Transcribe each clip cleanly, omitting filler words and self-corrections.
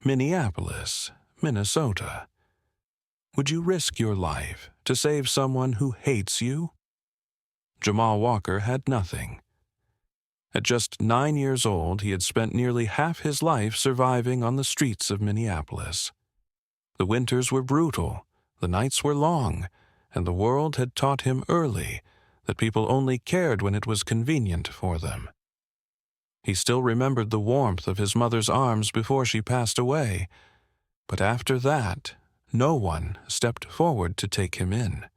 Minneapolis, Minnesota. Would you risk your life to save someone who hates you? Jamal Walker had nothing. At just 9 years old, he had spent nearly half his life surviving on the streets of Minneapolis. The winters were brutal, the nights were long, and the world had taught him early that people only cared when it was convenient for them. He still remembered the warmth of his mother's arms before she passed away, but after that, no one stepped forward to take him in.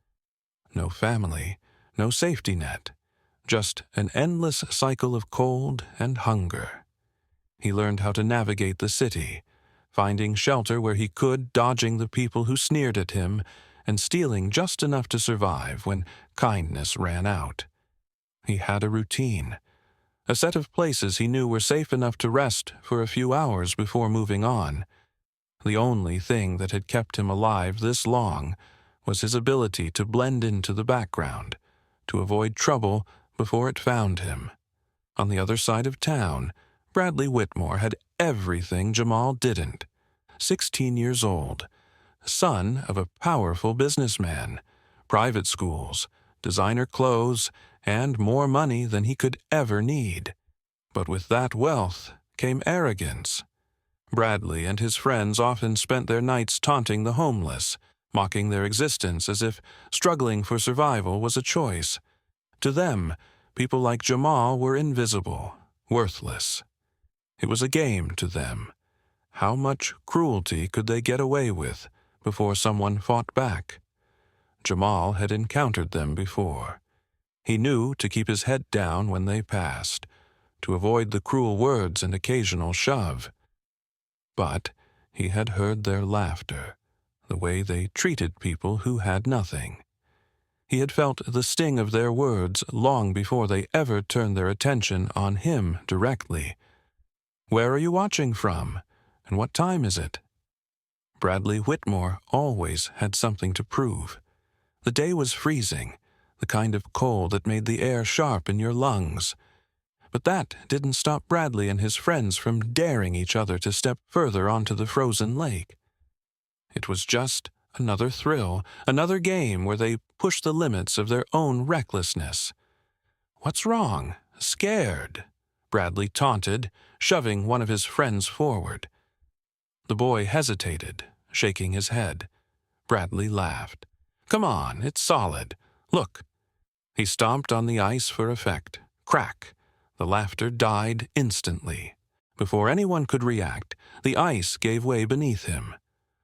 No family, no safety net, just an endless cycle of cold and hunger. He learned how to navigate the city, finding shelter where he could, dodging the people who sneered at him, and stealing just enough to survive when kindness ran out. He had a routine, a set of places he knew were safe enough to rest for a few hours before moving on. The only thing that had kept him alive this long was his ability to blend into the background, to avoid trouble before it found him. On the other side of town, Bradley Whitmore had everything Jamal didn't. 16 years old, son of a powerful businessman, private schools, designer clothes, and more money than he could ever need. But with that wealth came arrogance. Bradley and his friends often spent their nights taunting the homeless, mocking their existence as if struggling for survival was a choice. To them, people like Jamal were invisible, worthless. It was a game to them. How much cruelty could they get away with before someone fought back? Jamal had encountered them before. He knew to keep his head down when they passed, to avoid the cruel words and occasional shove. But he had heard their laughter, the way they treated people who had nothing. He had felt the sting of their words long before they ever turned their attention on him directly. "Where are you watching from? And what time is it?" Bradley Whitmore always had something to prove. The day was freezing, the kind of cold that made the air sharp in your lungs. But that didn't stop Bradley and his friends from daring each other to step further onto the frozen lake. It was just another thrill, another game where they pushed the limits of their own recklessness. "What's wrong? Scared?" Bradley taunted, shoving one of his friends forward. The boy hesitated, shaking his head. Bradley laughed. "Come on, it's solid. Look." He stomped on the ice for effect. Crack! The laughter died instantly. Before anyone could react, the ice gave way beneath him.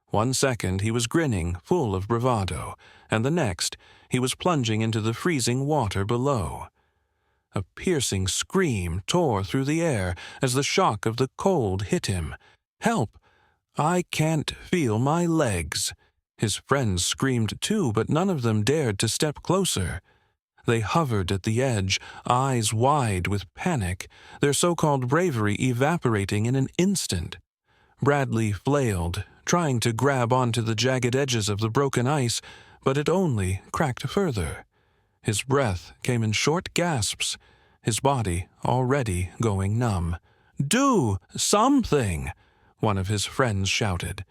1 second he was grinning, full of bravado, and the next he was plunging into the freezing water below. A piercing scream tore through the air as the shock of the cold hit him. "Help! I can't feel my legs." His friends screamed too, but none of them dared to step closer. They hovered at the edge, eyes wide with panic, their so-called bravery evaporating in an instant. Bradley flailed, trying to grab onto the jagged edges of the broken ice, but it only cracked further. His breath came in short gasps, his body already going numb. "Do something!" one of his friends shouted.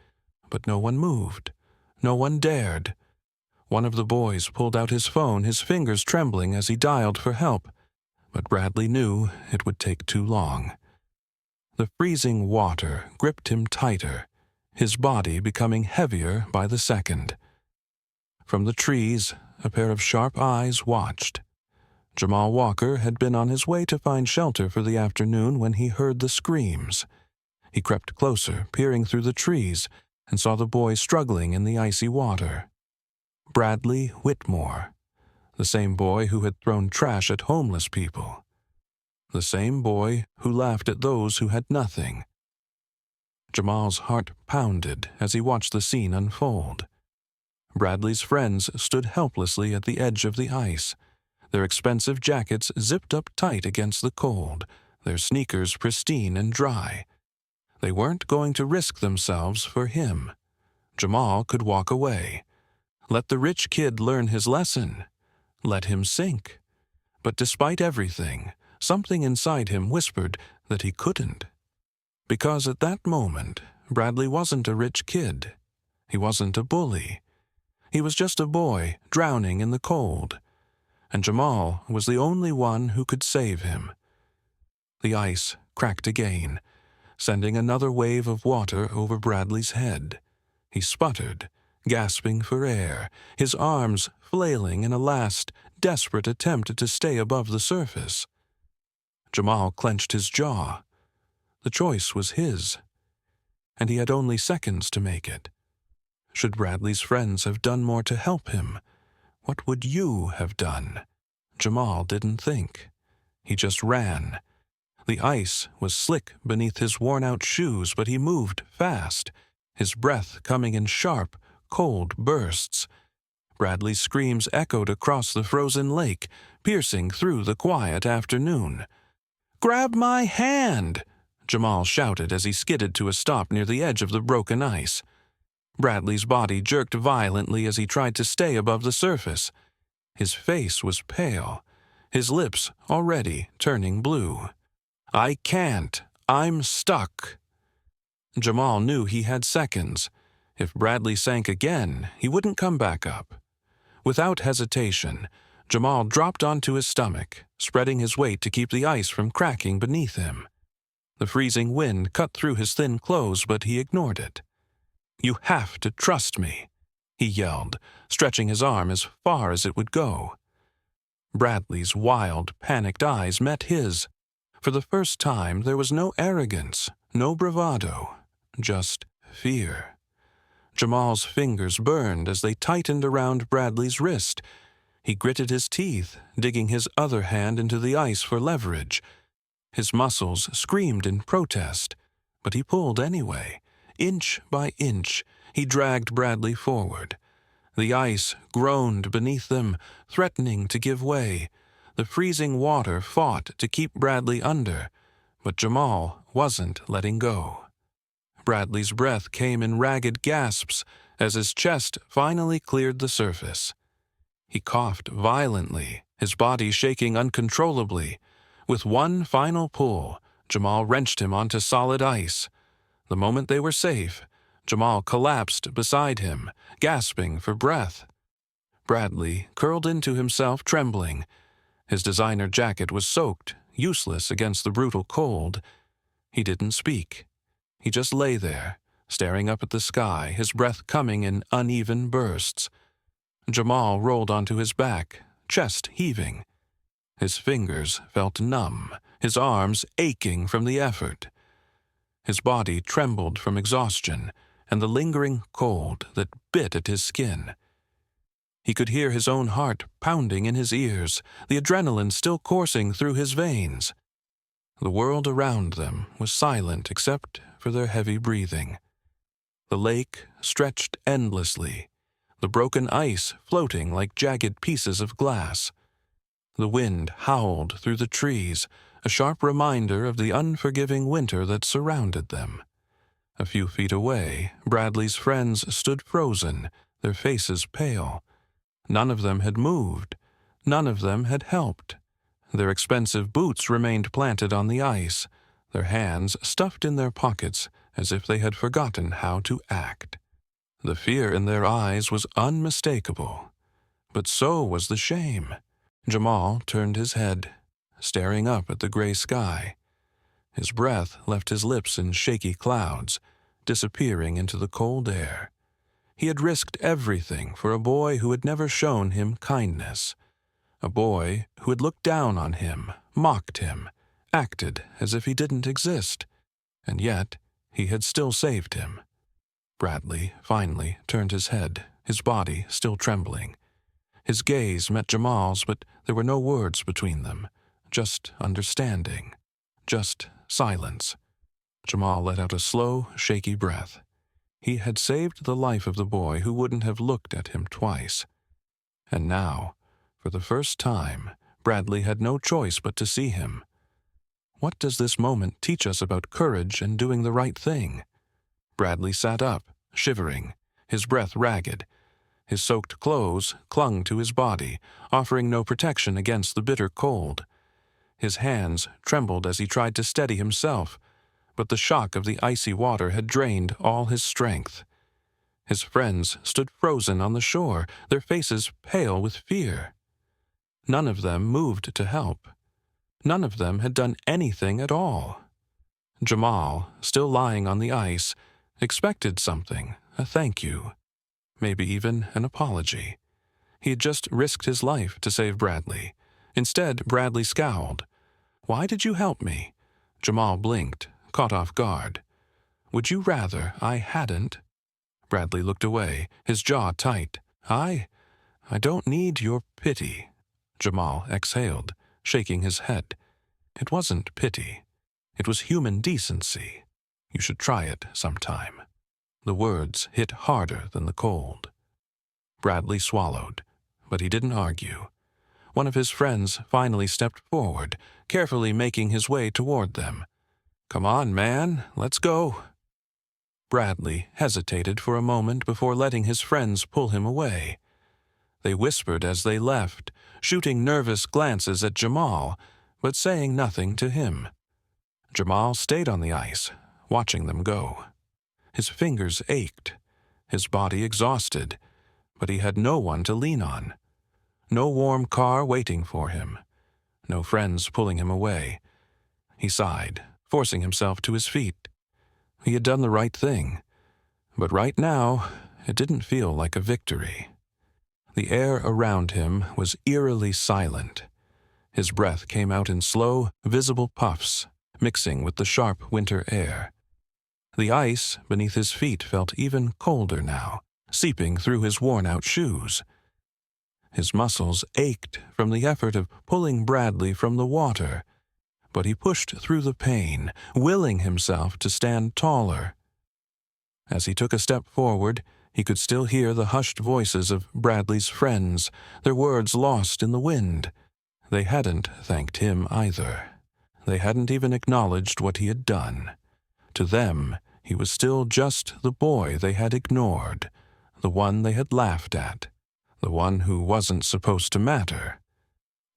But no one moved. No one dared. One of the boys pulled out his phone, his fingers trembling as he dialed for help. But Bradley knew it would take too long. The freezing water gripped him tighter, his body becoming heavier by the second. From the trees, a pair of sharp eyes watched. Jamal Walker had been on his way to find shelter for the afternoon when he heard the screams. He crept closer, peering through the trees, and saw the boy struggling in the icy water. Bradley Whitmore, the same boy who had thrown trash at homeless people. The same boy who laughed at those who had nothing. Jamal's heart pounded as he watched the scene unfold. Bradley's friends stood helplessly at the edge of the ice, their expensive jackets zipped up tight against the cold, their sneakers pristine and dry. They weren't going to risk themselves for him. Jamal could walk away. Let the rich kid learn his lesson. Let him sink. But despite everything, something inside him whispered that he couldn't. Because at that moment, Bradley wasn't a rich kid. He wasn't a bully. He was just a boy drowning in the cold, and Jamal was the only one who could save him. The ice cracked again, sending another wave of water over Bradley's head. He sputtered, gasping for air, his arms flailing in a last, desperate attempt to stay above the surface. Jamal clenched his jaw. The choice was his, and he had only seconds to make it. Should Bradley's friends have done more to help him? What would you have done? Jamal didn't think. He just ran. The ice was slick beneath his worn-out shoes, but he moved fast, his breath coming in sharp, cold bursts. Bradley's screams echoed across the frozen lake, piercing through the quiet afternoon. "Grab my hand!" Jamal shouted as he skidded to a stop near the edge of the broken ice. Bradley's body jerked violently as he tried to stay above the surface. His face was pale, his lips already turning blue. "I can't. I'm stuck." Jamal knew he had seconds. If Bradley sank again, he wouldn't come back up. Without hesitation, Jamal dropped onto his stomach, spreading his weight to keep the ice from cracking beneath him. The freezing wind cut through his thin clothes, but he ignored it. "You have to trust me," he yelled, stretching his arm as far as it would go. Bradley's wild, panicked eyes met his. For the first time, there was no arrogance, no bravado, just fear. Jamal's fingers burned as they tightened around Bradley's wrist. He gritted his teeth, digging his other hand into the ice for leverage. His muscles screamed in protest, but he pulled anyway. Inch by inch, he dragged Bradley forward. The ice groaned beneath them, threatening to give way. The freezing water fought to keep Bradley under, but Jamal wasn't letting go. Bradley's breath came in ragged gasps as his chest finally cleared the surface. He coughed violently, his body shaking uncontrollably. With one final pull, Jamal wrenched him onto solid ice. The moment they were safe, Jamal collapsed beside him, gasping for breath. Bradley curled into himself, trembling. His designer jacket was soaked, useless against the brutal cold. He didn't speak. He just lay there, staring up at the sky, his breath coming in uneven bursts. Jamal rolled onto his back, chest heaving. His fingers felt numb, his arms aching from the effort. His body trembled from exhaustion and the lingering cold that bit at his skin. He could hear his own heart pounding in his ears, the adrenaline still coursing through his veins. The world around them was silent except for their heavy breathing. The lake stretched endlessly, the broken ice floating like jagged pieces of glass. The wind howled through the trees, a sharp reminder of the unforgiving winter that surrounded them. A few feet away, Bradley's friends stood frozen, their faces pale. None of them had moved. None of them had helped. Their expensive boots remained planted on the ice, their hands stuffed in their pockets as if they had forgotten how to act. The fear in their eyes was unmistakable, but so was the shame. Jamal turned his head, staring up at the gray sky. His breath left his lips in shaky clouds, disappearing into the cold air. He had risked everything for a boy who had never shown him kindness, a boy who had looked down on him, mocked him, acted as if he didn't exist, and yet he had still saved him. Bradley finally turned his head, his body still trembling. His gaze met Jamal's, but there were no words between them, just understanding, just silence. Jamal let out a slow, shaky breath. He had saved the life of the boy who wouldn't have looked at him twice. And now, for the first time, Bradley had no choice but to see him. What does this moment teach us about courage and doing the right thing? Bradley sat up, shivering, his breath ragged. His soaked clothes clung to his body, offering no protection against the bitter cold. His hands trembled as he tried to steady himself, but the shock of the icy water had drained all his strength. His friends stood frozen on the shore, their faces pale with fear. None of them moved to help. None of them had done anything at all. Jamal, still lying on the ice, expected something, a thank you, maybe even an apology. He had just risked his life to save Bradley. Instead, Bradley scowled. "Why did you help me?" Jamal blinked, caught off guard. "Would you rather I hadn't?" Bradley looked away, his jaw tight. I don't need your pity." Jamal exhaled, shaking his head. "It wasn't pity. It was human decency. You should try it sometime." The words hit harder than the cold. Bradley swallowed, but he didn't argue. One of his friends finally stepped forward, carefully making his way toward them. "Come on, man, let's go." Bradley hesitated for a moment before letting his friends pull him away. They whispered as they left, shooting nervous glances at Jamal, but saying nothing to him. Jamal stayed on the ice, watching them go. His fingers ached, his body exhausted, but he had no one to lean on. No warm car waiting for him, no friends pulling him away. He sighed, forcing himself to his feet. He had done the right thing, but right now it didn't feel like a victory. The air around him was eerily silent. His breath came out in slow, visible puffs, mixing with the sharp winter air. The ice beneath his feet felt even colder now, seeping through his worn-out shoes. His muscles ached from the effort of pulling Bradley from the water, but he pushed through the pain, willing himself to stand taller. As he took a step forward, he could still hear the hushed voices of Bradley's friends, their words lost in the wind. They hadn't thanked him either. They hadn't even acknowledged what he had done. To them, he was still just the boy they had ignored, the one they had laughed at, the one who wasn't supposed to matter.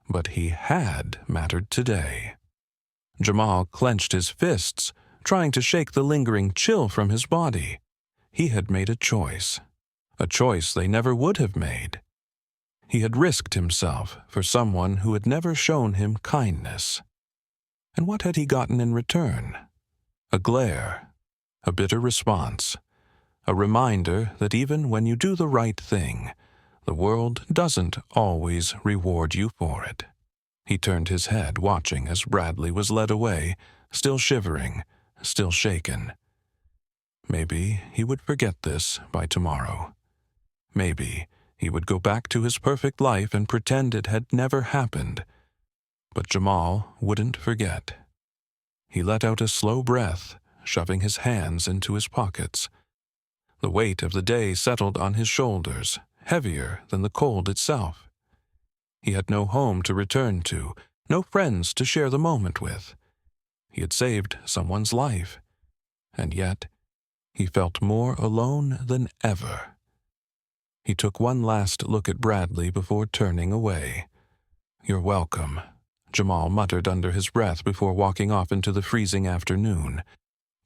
But he had mattered today. Jamal clenched his fists, trying to shake the lingering chill from his body. He had made a choice they never would have made. He had risked himself for someone who had never shown him kindness. And what had he gotten in return? A glare, a bitter response, a reminder that even when you do the right thing, the world doesn't always reward you for it. He turned his head, watching as Bradley was led away, still shivering, still shaken. Maybe he would forget this by tomorrow. Maybe he would go back to his perfect life and pretend it had never happened. But Jamal wouldn't forget. He let out a slow breath, shoving his hands into his pockets. The weight of the day settled on his shoulders, heavier than the cold itself. He had no home to return to, no friends to share the moment with. He had saved someone's life, and yet he felt more alone than ever. He took one last look at Bradley before turning away. "You're welcome," Jamal muttered under his breath before walking off into the freezing afternoon.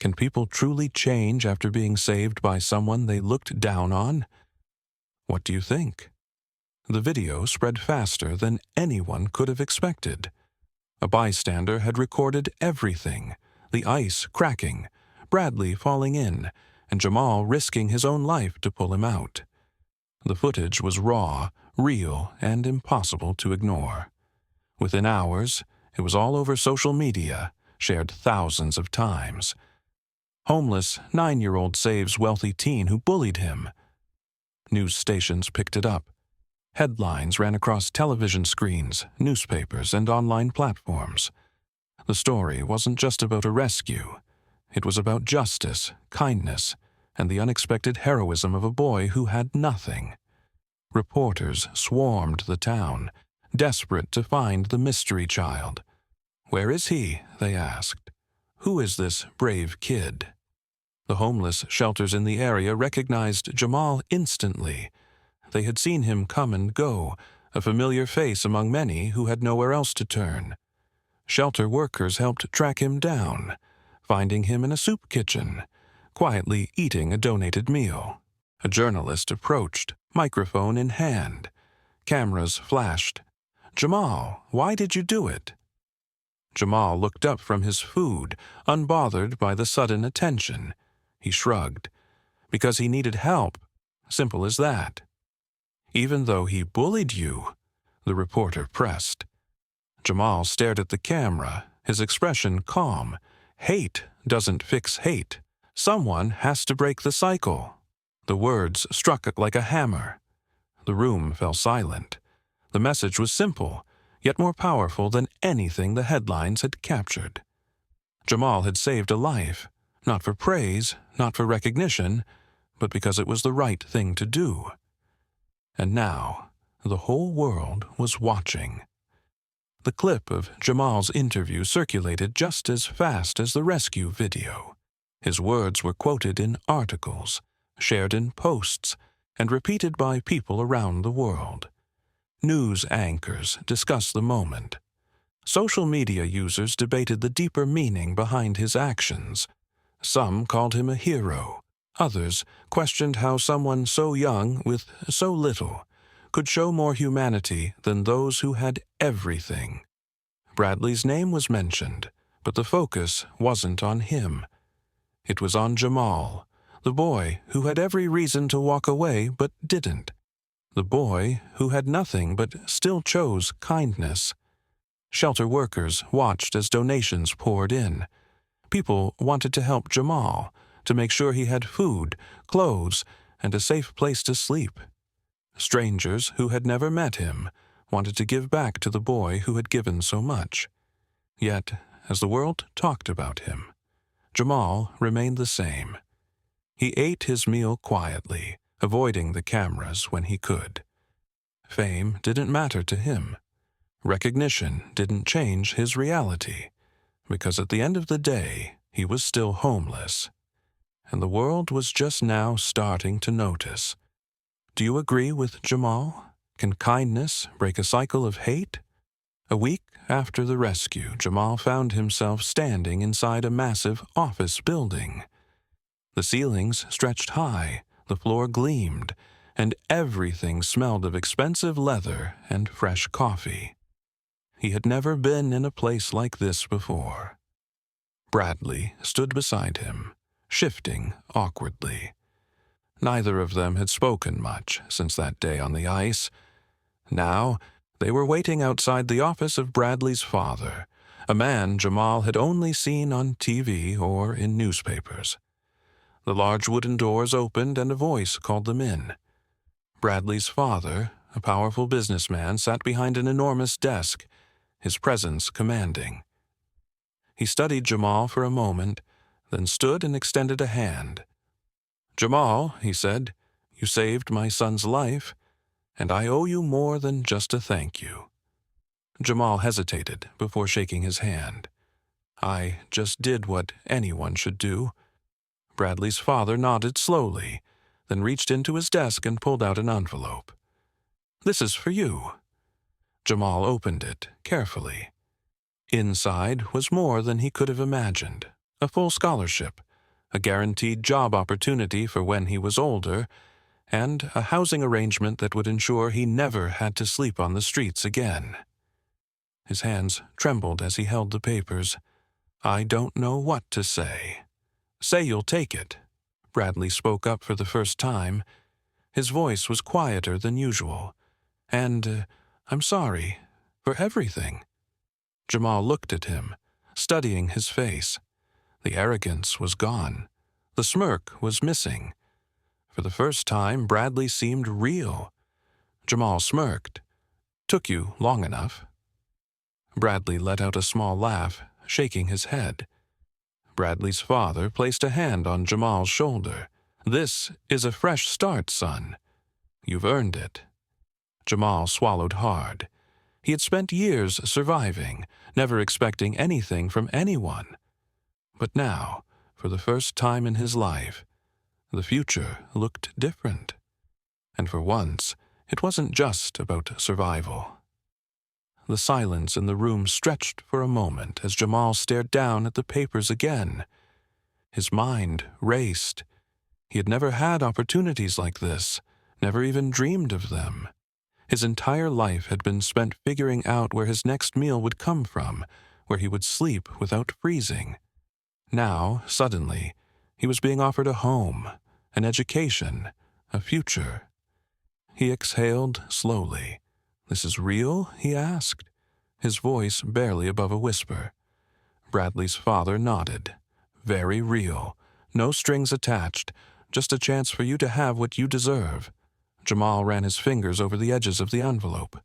Can people truly change after being saved by someone they looked down on? What do you think? The video spread faster than anyone could have expected. A bystander had recorded everything, the ice cracking, Bradley falling in, and Jamal risking his own life to pull him out. The footage was raw, real, and impossible to ignore. Within hours, it was all over social media, shared thousands of times. Homeless 9-year-old saves wealthy teen who bullied him. News stations picked it up. Headlines ran across television screens, newspapers, and online platforms. The story wasn't just about a rescue. It was about justice, kindness, and the unexpected heroism of a boy who had nothing. Reporters swarmed the town, desperate to find the mystery child. "Where is he?" they asked. "Who is this brave kid?" The homeless shelters in the area recognized Jamal instantly. They had seen him come and go, a familiar face among many who had nowhere else to turn. Shelter workers helped track him down. finding him in a soup kitchen, quietly eating a donated meal. A journalist approached, microphone in hand. Cameras flashed. "Jamal, why did you do it?" Jamal looked up from his food, unbothered by the sudden attention. He shrugged. "Because he needed help. Simple as that." "Even though he bullied you?" the reporter pressed. Jamal stared at the camera, his expression calm. "Hate doesn't fix hate. Someone has to break the cycle." The words struck like a hammer. The room fell silent. The message was simple, yet more powerful than anything the headlines had captured. Jamal had saved a life, not for praise, not for recognition, but because it was the right thing to do. And now, the whole world was watching. The clip of Jamal's interview circulated just as fast as the rescue video. His words were quoted in articles, shared in posts, and repeated by people around the world. News anchors discussed the moment. Social media users debated the deeper meaning behind his actions. Some called him a hero. Others questioned how someone so young with so little could show more humanity than those who had everything. Bradley's name was mentioned, but the focus wasn't on him. It was on Jamal, the boy who had every reason to walk away but didn't. The boy who had nothing but still chose kindness. Shelter workers watched as donations poured in. People wanted to help Jamal, to make sure he had food, clothes, and a safe place to sleep. Strangers who had never met him wanted to give back to the boy who had given so much. Yet, as the world talked about him, Jamal remained the same. He ate his meal quietly, avoiding the cameras when he could. Fame didn't matter to him. Recognition didn't change his reality, because at the end of the day, he was still homeless. And the world was just now starting to notice. Do you agree with Jamal? Can kindness break a cycle of hate? A week after the rescue, Jamal found himself standing inside a massive office building. The ceilings stretched high, the floor gleamed, and everything smelled of expensive leather and fresh coffee. He had never been in a place like this before. Bradley stood beside him, shifting awkwardly. Neither of them had spoken much since that day on the ice. Now, they were waiting outside the office of Bradley's father, a man Jamal had only seen on TV or in newspapers. The large wooden doors opened and a voice called them in. Bradley's father, a powerful businessman, sat behind an enormous desk, his presence commanding. He studied Jamal for a moment, then stood and extended a hand. "Jamal," he said, "you saved my son's life, and I owe you more than just a thank you." Jamal hesitated before shaking his hand. "I just did what anyone should do." Bradley's father nodded slowly, then reached into his desk and pulled out an envelope. "This is for you." Jamal opened it carefully. Inside was more than he could have imagined. A full scholarship, a guaranteed job opportunity for when he was older, and a housing arrangement that would ensure he never had to sleep on the streets again. His hands trembled as he held the papers. "I don't know what to say." "Say you'll take it." Bradley spoke up for the first time. His voice was quieter than usual. "And I'm sorry for everything." Jamal looked at him, studying his face. The arrogance was gone. The smirk was missing. For the first time, Bradley seemed real. Jamal smirked. "Took you long enough." Bradley let out a small laugh, shaking his head. Bradley's father placed a hand on Jamal's shoulder. "This is a fresh start, son. You've earned it." Jamal swallowed hard. He had spent years surviving, never expecting anything from anyone. But now, for the first time in his life, the future looked different. And for once, it wasn't just about survival. The silence in the room stretched for a moment as Jamal stared down at the papers again. His mind raced. He had never had opportunities like this, never even dreamed of them. His entire life had been spent figuring out where his next meal would come from, where he would sleep without freezing. Now, suddenly, he was being offered a home, an education, a future. He exhaled slowly. "This is real?" he asked, his voice barely above a whisper. Bradley's father nodded. "Very real. No strings attached. Just a chance for you to have what you deserve." Jamal ran his fingers over the edges of the envelope.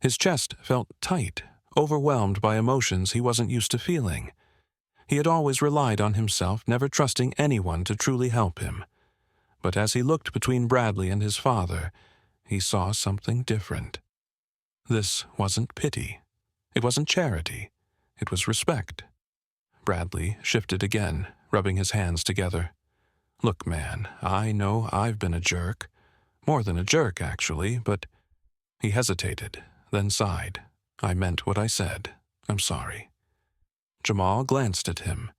His chest felt tight, overwhelmed by emotions he wasn't used to feeling. He had always relied on himself, never trusting anyone to truly help him. But as he looked between Bradley and his father, he saw something different. This wasn't pity. It wasn't charity. It was respect. Bradley shifted again, rubbing his hands together. "Look, man, I know I've been a jerk. More than a jerk, actually, but—" He hesitated, then sighed. "I meant what I said. I'm sorry." Jamal glanced at him.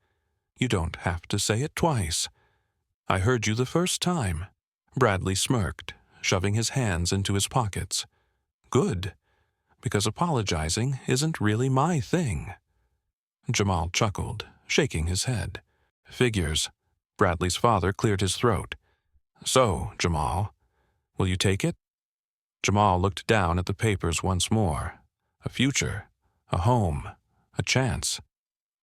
"You don't have to say it twice. I heard you the first time." Bradley smirked, shoving his hands into his pockets. "Good, because apologizing isn't really my thing." Jamal chuckled, shaking his head. "Figures." Bradley's father cleared his throat. "So, Jamal, will you take it?" Jamal looked down at the papers once more. A future, a home, a chance.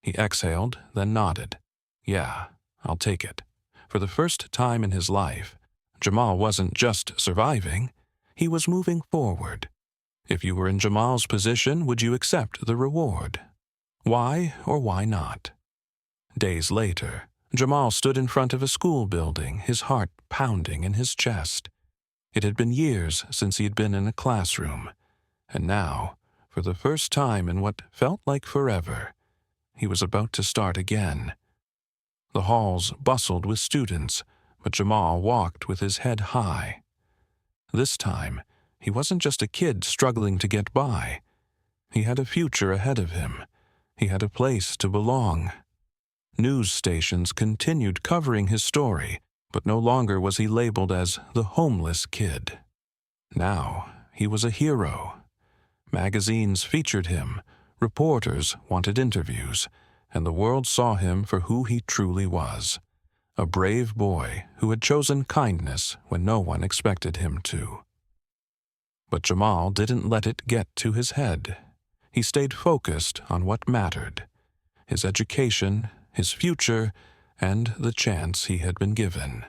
He exhaled, then nodded. "Yeah, I'll take it." For the first time in his life, Jamal wasn't just surviving, he was moving forward. If you were in Jamal's position, would you accept the reward? Why or why not? Days later, Jamal stood in front of a school building, his heart pounding in his chest. It had been years since he had been in a classroom, and now, for the first time in what felt like forever, he was about to start again. The halls bustled with students, but Jamal walked with his head high. This time, he wasn't just a kid struggling to get by. He had a future ahead of him. He had a place to belong. News stations continued covering his story, but no longer was he labeled as the homeless kid. Now, he was a hero. Magazines featured him, reporters wanted interviews, and the world saw him for who he truly was. A brave boy who had chosen kindness when no one expected him to. But Jamal didn't let it get to his head. He stayed focused on what mattered: his education, his future, and the chance he had been given.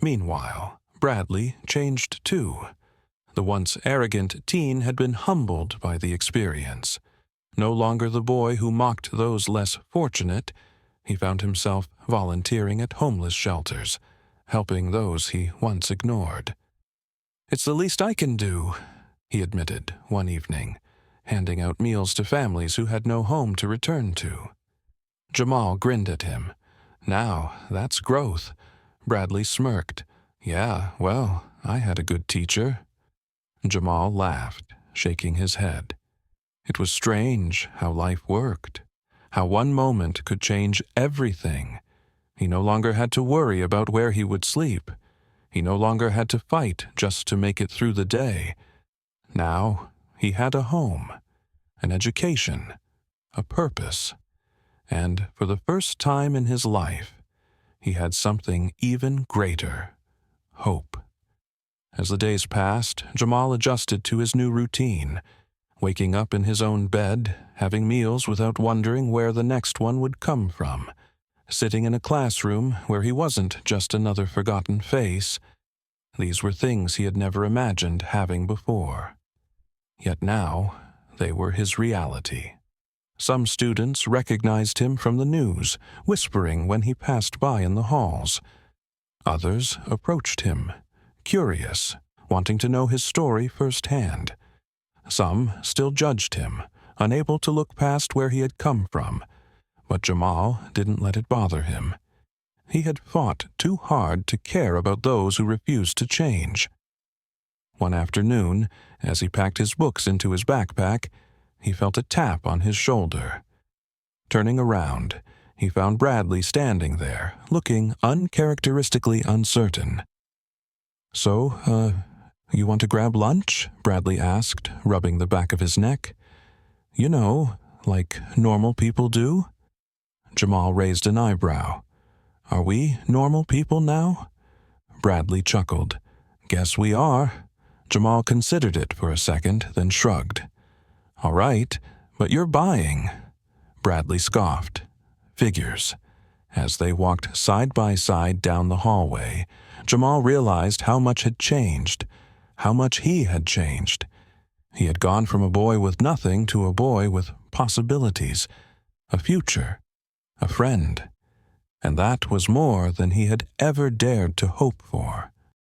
Meanwhile, Bradley changed too. The once arrogant teen had been humbled by the experience. No longer the boy who mocked those less fortunate, he found himself volunteering at homeless shelters, helping those he once ignored. "It's the least I can do," he admitted one evening, handing out meals to families who had no home to return to. Jamal grinned at him. "Now, that's growth." Bradley smirked. "Yeah, well, I had a good teacher." Jamal laughed, shaking his head. It was strange how life worked, how one moment could change everything. He no longer had to worry about where he would sleep. He no longer had to fight just to make it through the day. Now he had a home, an education, a purpose, and for the first time in his life, he had something even greater: hope. As the days passed, Jamal adjusted to his new routine, waking up in his own bed, having meals without wondering where the next one would come from, sitting in a classroom where he wasn't just another forgotten face. These were things he had never imagined having before. Yet now, they were his reality. Some students recognized him from the news, whispering when he passed by in the halls. Others approached him, curious, wanting to know his story firsthand. Some still judged him, unable to look past where he had come from, but Jamal didn't let it bother him. He had fought too hard to care about those who refused to change. One afternoon, as he packed his books into his backpack, he felt a tap on his shoulder. Turning around, He found Bradley standing there, looking uncharacteristically uncertain. "So, you want to grab lunch?" Bradley asked, rubbing the back of his neck. "You know, like normal people do?" Jamal raised an eyebrow. "Are we normal people now?" Bradley chuckled. "Guess we are." Jamal considered it for a second, then shrugged. "All right, but you're buying." Bradley scoffed. "Figures." As they walked side by side down the hallway, Jamal realized how much had changed, how much he had changed. He had gone from a boy with nothing to a boy with possibilities, a future, a friend. And that was more than he had ever dared to hope for.